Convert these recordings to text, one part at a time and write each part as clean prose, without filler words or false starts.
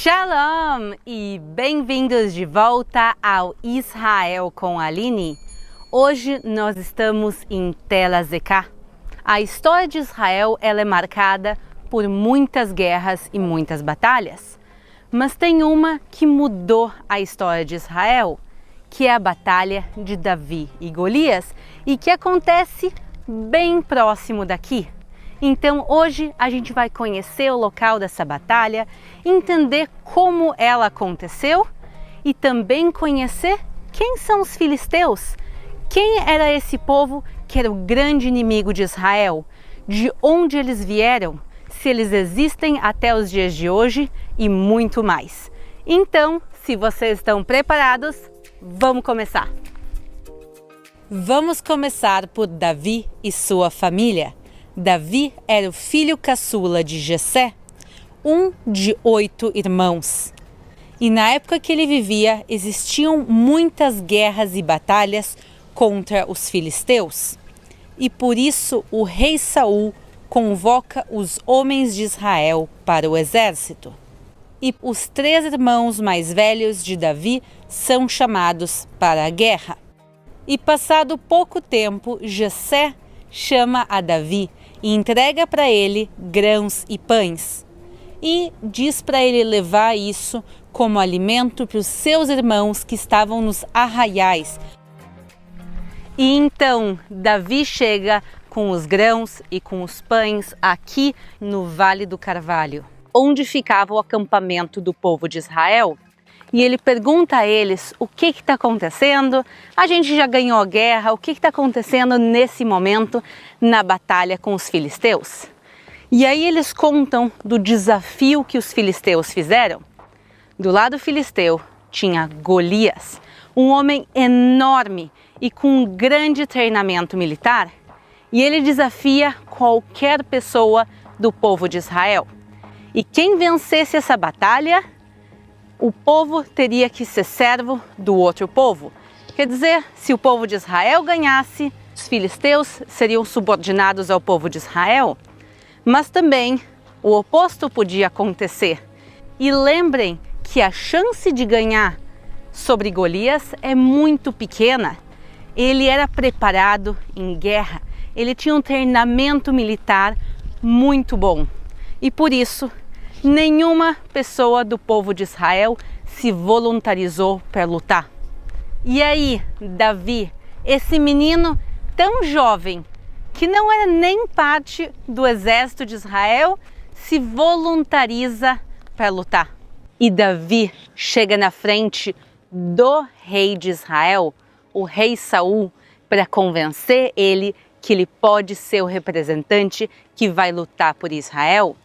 Shalom e bem-vindos de volta ao Israel com Aline. Hoje nós estamos em Tel Azekah. A história de Israel ela é marcada por muitas guerras e muitas batalhas. Mas tem uma que mudou a história de Israel, que é a batalha de Davi e Golias e que acontece bem próximo daqui. Então hoje a gente vai conhecer o local dessa batalha, entender como ela aconteceu e também conhecer quem são os filisteus, quem era esse povo que era o grande inimigo de Israel, de onde eles vieram, se eles existem até os dias de hoje e muito mais. Então, se vocês estão preparados, vamos começar! Vamos começar por Davi e sua família. Davi era o filho caçula de Jessé, um de 8 irmãos. E na época que ele vivia, existiam muitas guerras e batalhas contra os filisteus. E por isso o rei Saul convoca os homens de Israel para o exército. E os 3 irmãos mais velhos de Davi são chamados para a guerra. E passado pouco tempo, Jessé chama a Davi e entrega para ele grãos e pães. E diz para ele levar isso como alimento para os seus irmãos que estavam nos arraiais. E então Davi chega com os grãos e com os pães aqui no Vale do Carvalho, onde ficava o acampamento do povo de Israel. E ele pergunta a eles o que está acontecendo, a gente já ganhou a guerra, o que está acontecendo nesse momento na batalha com os filisteus. E aí eles contam do desafio que os filisteus fizeram. Do lado filisteu tinha Golias, um homem enorme e com um grande treinamento militar. E ele desafia qualquer pessoa do povo de Israel. E quem vencesse essa batalha, o povo teria que ser servo do outro povo. Quer dizer, se o povo de Israel ganhasse, os filisteus seriam subordinados ao povo de Israel. Mas também o oposto podia acontecer. E lembrem que a chance de ganhar sobre Golias é muito pequena. Ele era preparado em guerra, ele tinha um treinamento militar muito bom. E por isso, nenhuma pessoa do povo de Israel se voluntarizou para lutar. E aí, Davi, esse menino tão jovem, que não era nem parte do exército de Israel, se voluntariza para lutar. E Davi chega na frente do rei de Israel, o rei Saul, para convencer ele que ele pode ser o representante que vai lutar por Israel.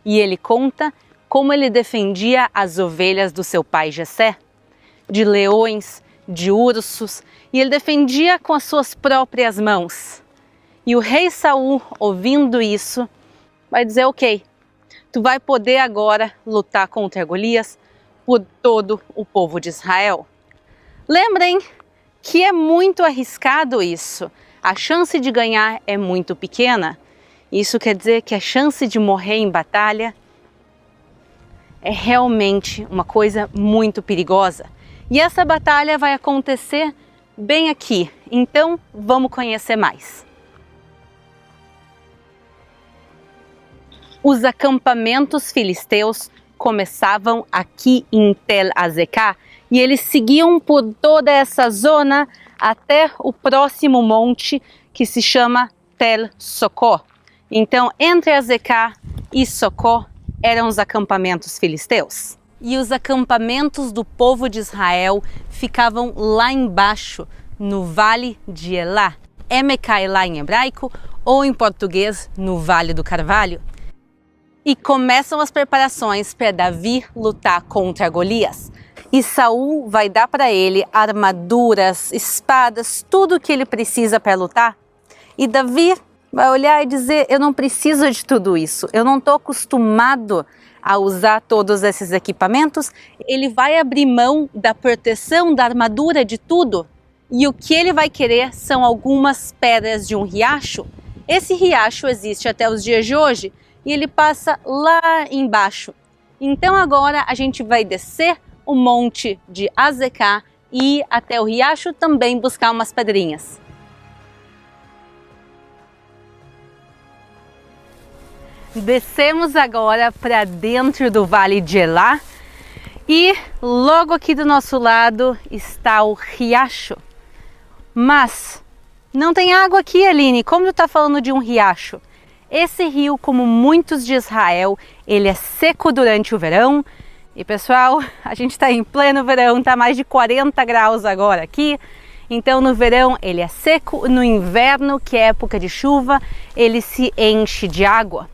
E ele conta como ele defendia as ovelhas do seu pai Jessé, de leões, de ursos, e ele defendia com as suas próprias mãos. E o rei Saul, ouvindo isso, vai dizer, ok, tu vai poder agora lutar contra Golias por todo o povo de Israel. Lembrem que é muito arriscado isso. A chance de ganhar é muito pequena. Isso quer dizer que a chance de morrer em batalha é realmente uma coisa muito perigosa. E essa batalha vai acontecer bem aqui. Então, vamos conhecer mais. Os acampamentos filisteus começavam aqui em Tel Azekah e eles seguiam por toda essa zona até o próximo monte que se chama Tel Socó. Então, entre Azekah e Socó eram os acampamentos filisteus. E os acampamentos do povo de Israel ficavam lá embaixo, no Vale de Elá, Emeká Elá em hebraico, ou em português, no Vale do Carvalho. E começam as preparações para Davi lutar contra Golias. E Saul vai dar para ele armaduras, espadas, tudo o que ele precisa para lutar. E Davi vai olhar e dizer, eu não preciso de tudo isso, eu não estou acostumado a usar todos esses equipamentos. Ele vai abrir mão da proteção, da armadura, de tudo. E o que ele vai querer são algumas pedras de um riacho. Esse riacho existe até os dias de hoje e ele passa lá embaixo. Então agora a gente vai descer o monte de Azekah e ir até o riacho também buscar umas pedrinhas. Descemos agora para dentro do Vale de Elá e logo aqui do nosso lado está o riacho. Mas não tem água aqui, Aline. Como tu está falando de um riacho? Esse rio, como muitos de Israel, ele é seco durante o verão. E pessoal, a gente está em pleno verão, está mais de 40 graus agora aqui. Então no verão ele é seco, no inverno, que é época de chuva, ele se enche de água.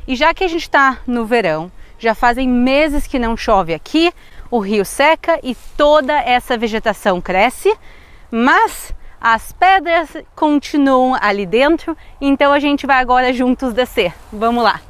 E já que a gente está no verão, já fazem meses que não chove aqui, o rio seca e toda essa vegetação cresce, mas as pedras continuam ali dentro, então a gente vai agora juntos descer. Vamos lá!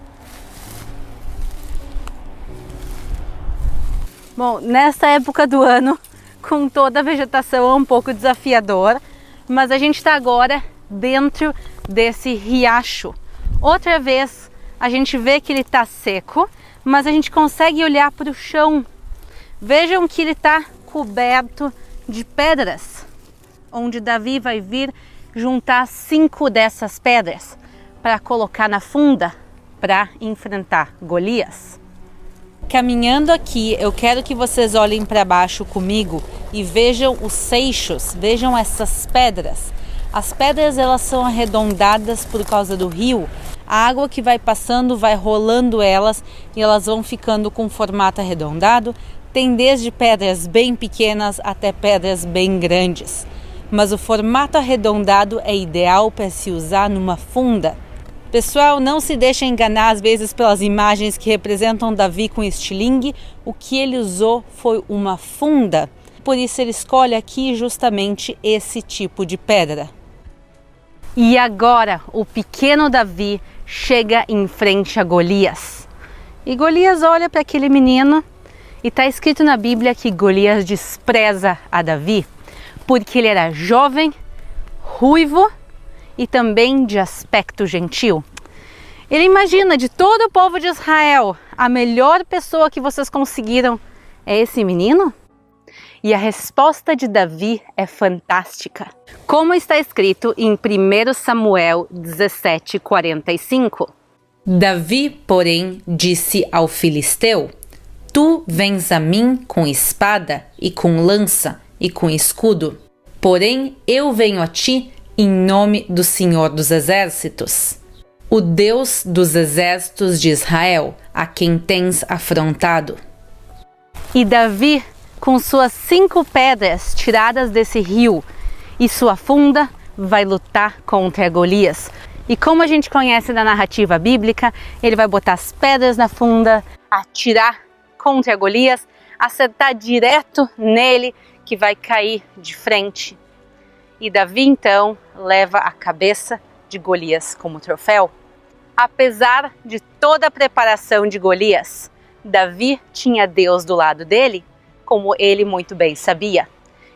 Bom, nessa época do ano, com toda a vegetação é um pouco desafiador, mas a gente está agora dentro desse riacho. Outra vez a gente vê que ele está seco, mas a gente consegue olhar para o chão. Vejam que ele está coberto de pedras, onde Davi vai vir juntar 5 dessas pedras para colocar na funda para enfrentar Golias. Caminhando aqui, eu quero que vocês olhem para baixo comigo e vejam os seixos, vejam essas pedras. As pedras elas são arredondadas por causa do rio. A água que vai passando vai rolando elas e elas vão ficando com formato arredondado. Tem desde pedras bem pequenas até pedras bem grandes. Mas o formato arredondado é ideal para se usar numa funda. Pessoal, não se deixem enganar às vezes pelas imagens que representam Davi com estilingue. O que ele usou foi uma funda. Por isso ele escolhe aqui justamente esse tipo de pedra. E agora o pequeno Davi chega em frente a Golias. E Golias olha para aquele menino e está escrito na Bíblia que Golias despreza a Davi porque ele era jovem, ruivo e também de aspecto gentil. Ele imagina, de todo o povo de Israel, a melhor pessoa que vocês conseguiram é esse menino? E a resposta de Davi é fantástica. Como está escrito em 1 Samuel 17:45. Davi, porém, disse ao filisteu: Tu vens a mim com espada e com lança e com escudo, porém eu venho a ti em nome do Senhor dos Exércitos, o Deus dos exércitos de Israel, a quem tens afrontado. E Davi, com suas 5 pedras tiradas desse rio e sua funda, vai lutar contra Golias. E como a gente conhece da narrativa bíblica, ele vai botar as pedras na funda, atirar contra Golias, acertar direto nele, que vai cair de frente. E Davi então leva a cabeça de Golias como troféu. Apesar de toda a preparação de Golias, Davi tinha Deus do lado dele, como ele muito bem sabia.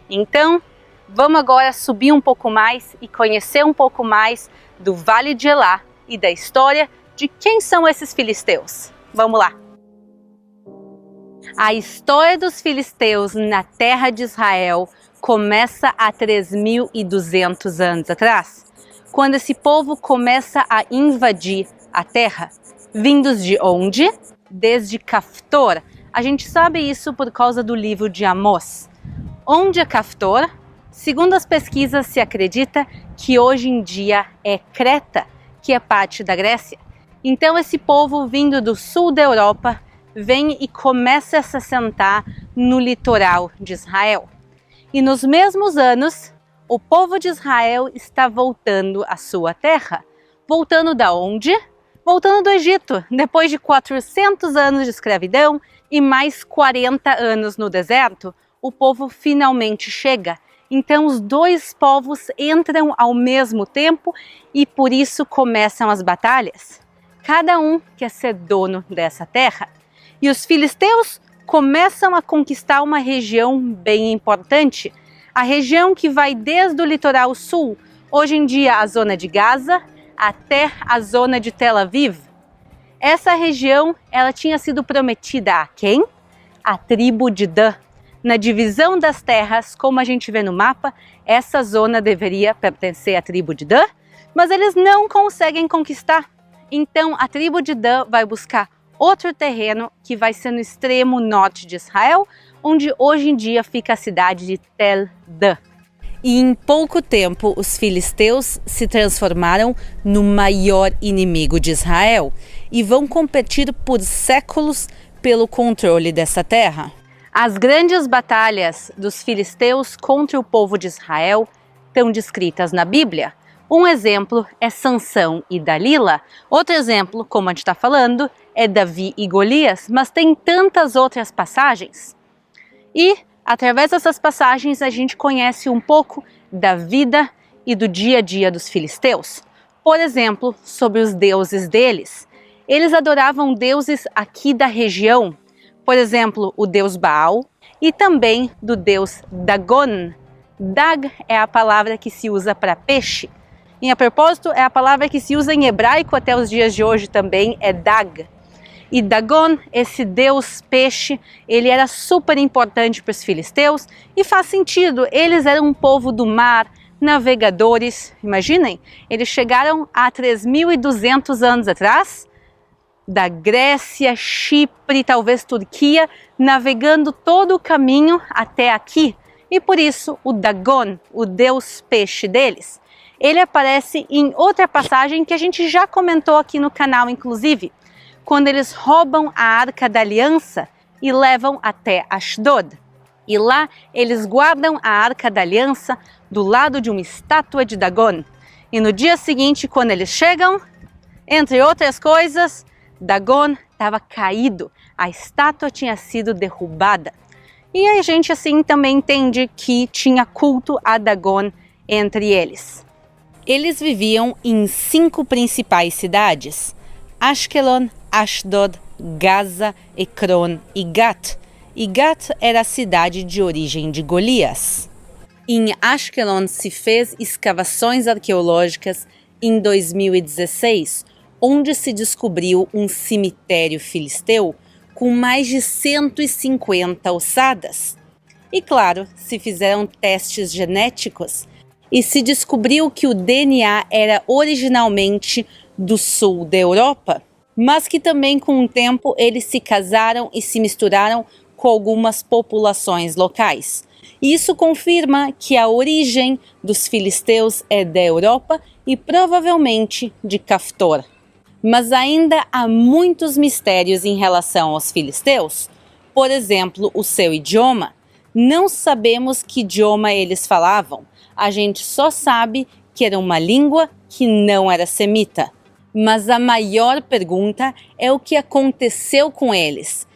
Então, vamos agora subir um pouco mais e conhecer um pouco mais do Vale de Elá e da história de quem são esses filisteus. Vamos lá! A história dos filisteus na terra de Israel começa há 3.200 anos atrás, quando esse povo começa a invadir a terra. Vindos de onde? Desde Caftor. A gente sabe isso por causa do livro de Amós. Onde é Caftor? Segundo as pesquisas, se acredita que hoje em dia é Creta, que é parte da Grécia. Então esse povo vindo do sul da Europa vem e começa a se assentar no litoral de Israel. E nos mesmos anos, o povo de Israel está voltando à sua terra. Voltando da onde? Voltando do Egito, depois de 400 anos de escravidão e mais 40 anos no deserto, o povo finalmente chega. Então os dois povos entram ao mesmo tempo e por isso começam as batalhas. Cada um quer ser dono dessa terra. E os filisteus começam a conquistar uma região bem importante, a região que vai desde o litoral sul, hoje em dia a zona de Gaza, até a zona de Tel Aviv. Essa região, ela tinha sido prometida a quem? A tribo de Dan. Na divisão das terras, como a gente vê no mapa, essa zona deveria pertencer à tribo de Dan, mas eles não conseguem conquistar. Então a tribo de Dan vai buscar outro terreno que vai ser no extremo norte de Israel, onde hoje em dia fica a cidade de Tel Dan. E em pouco tempo, os filisteus se transformaram no maior inimigo de Israel e vão competir por séculos pelo controle dessa terra. As grandes batalhas dos filisteus contra o povo de Israel estão descritas na Bíblia. Um exemplo é Sansão e Dalila. Outro exemplo, como a gente está falando, é Davi e Golias, mas tem tantas outras passagens. E, através dessas passagens, a gente conhece um pouco da vida e do dia a dia dos filisteus. Por exemplo, sobre os deuses deles. Eles adoravam deuses aqui da região. Por exemplo, o deus Baal e também do deus Dagon. Dag é a palavra que se usa para peixe. E a propósito, é a palavra que se usa em hebraico até os dias de hoje também, é Dag. E Dagon, esse deus peixe, ele era super importante para os filisteus e faz sentido, eles eram um povo do mar, navegadores. Imaginem, eles chegaram há 3.200 anos atrás, da Grécia, Chipre, talvez Turquia, navegando todo o caminho até aqui. E por isso o Dagon, o deus peixe deles, ele aparece em outra passagem que a gente já comentou aqui no canal, inclusive, quando eles roubam a Arca da Aliança e levam até Ashdod. E lá eles guardam a Arca da Aliança do lado de uma estátua de Dagon. E no dia seguinte, quando eles chegam, entre outras coisas, Dagon estava caído, a estátua tinha sido derrubada. E a gente assim também entende que tinha culto a Dagon entre eles. Eles viviam em 5 principais cidades: Ashkelon, Ashdod, Gaza, Ekron e Gat. E Gat era a cidade de origem de Golias. Em Ashkelon se fez escavações arqueológicas em 2016, onde se descobriu um cemitério filisteu com mais de 150 ossadas. E claro, se fizeram testes genéticos e se descobriu que o DNA era originalmente do sul da Europa, mas que também com o tempo eles se casaram e se misturaram com algumas populações locais. Isso confirma que a origem dos filisteus é da Europa e provavelmente de Caftor. Mas ainda há muitos mistérios em relação aos filisteus. Por exemplo, o seu idioma. Não sabemos que idioma eles falavam. A gente só sabe que era uma língua que não era semita. Mas a maior pergunta é o que aconteceu com eles.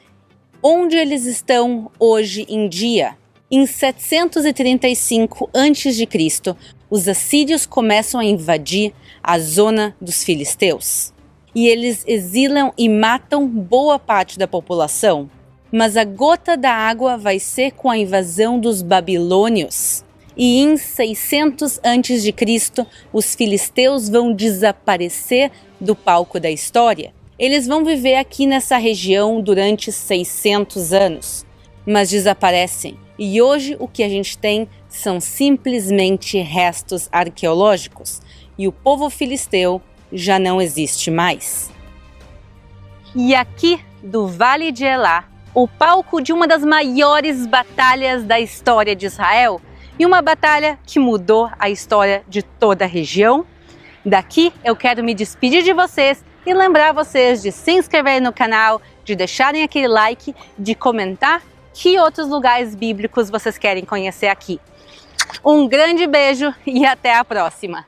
Onde eles estão hoje em dia? Em 735 a.C., os assírios começam a invadir a zona dos filisteus. E eles exilam e matam boa parte da população. Mas a gota da água vai ser com a invasão dos babilônios. E em 600 a.C., os filisteus vão desaparecer do palco da história. Eles vão viver aqui nessa região durante 600 anos, mas desaparecem. E hoje o que a gente tem são simplesmente restos arqueológicos. E o povo filisteu já não existe mais. E aqui do Vale de Elá, o palco de uma das maiores batalhas da história de Israel, e uma batalha que mudou a história de toda a região. Daqui eu quero me despedir de vocês e lembrar vocês de se inscreverem no canal, de deixarem aquele like, de comentar que outros lugares bíblicos vocês querem conhecer aqui. Um grande beijo e até a próxima!